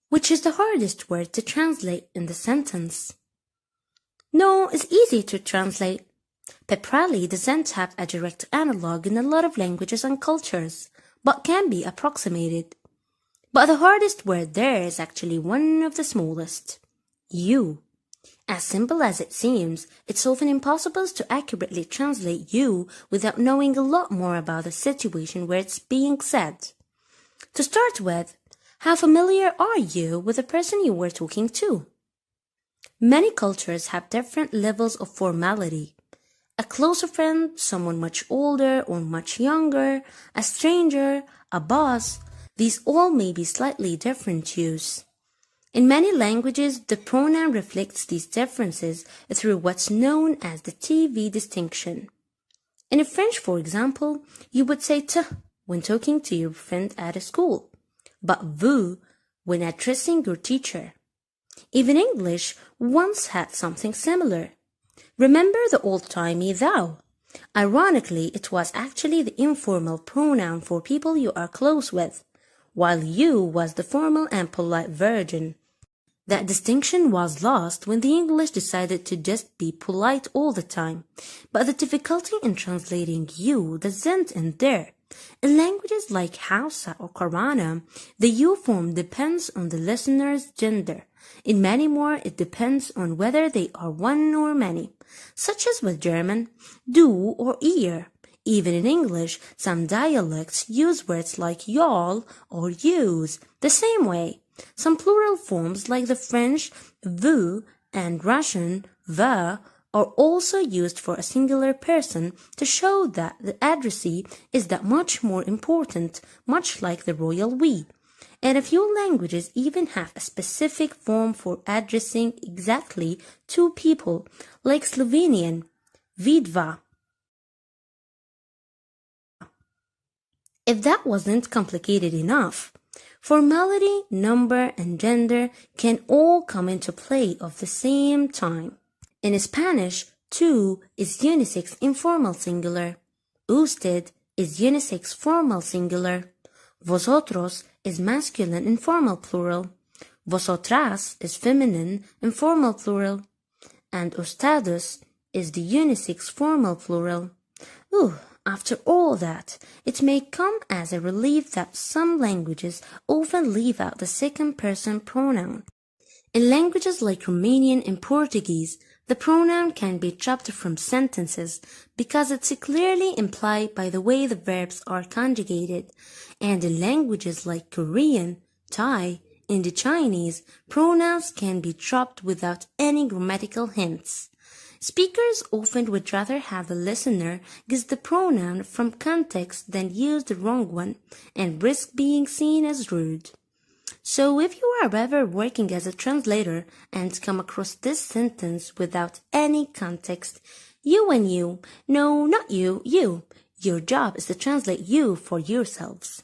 Which is the hardest word to translate in the sentence? No, it's easy to translate. Peprali doesn't have a direct analog in a lot of languages and cultures, but can be approximated. But the hardest word there is actually one of the smallest. You. As simple as it seems, it's often impossible to accurately translate you without knowing a lot more about the situation where it's being said. To start with, how familiar are you with the person you were talking to? Many cultures have different levels of formality. A closer friend, someone much older or much younger, a stranger, a boss, these all may be slightly different use. In many languages, the pronoun reflects these differences through what's known as the TV distinction. In French, for example, you would say te when talking to your friend at a school, but vous when addressing your teacher. Even English once had something similar. Remember the old-timey thou? Ironically, it was actually the informal pronoun for people you are close with, while you was the formal and polite version. That distinction was lost when the English decided to just be polite all the time, but the difficulty in translating you doesn't end there. In languages like Hausa or Karana, the you form depends on the listener's gender. In many more, it depends on whether they are one or many, such as with German, du or ihr. Even in English, some dialects use words like y'all or yous the same way. Some plural forms like the French vous and Russian va are also used for a singular person to show that the addressee is that much more important, much like the royal we. And a few languages even have a specific form for addressing exactly two people, like Slovenian, vidva. If that wasn't complicated enough, formality, number, and gender can all come into play at the same time. In Spanish, tú is unisex informal singular. Usted is unisex formal singular. Vosotros is masculine informal plural. Vosotras is feminine informal plural. And ustedes is the unisex formal plural. After all that, it may come as a relief that some languages often leave out the second person pronoun. In languages like Romanian and Portuguese, the pronoun can be chopped from sentences because it's clearly implied by the way the verbs are conjugated. And in languages like Korean, Thai, and the Chinese, pronouns can be chopped without any grammatical hints. Speakers often would rather have the listener guess the pronoun from context than use the wrong one and risk being seen as rude. So if you are ever working as a translator and come across this sentence without any context, you and you, no, not you, you, your job is to translate you for yourselves.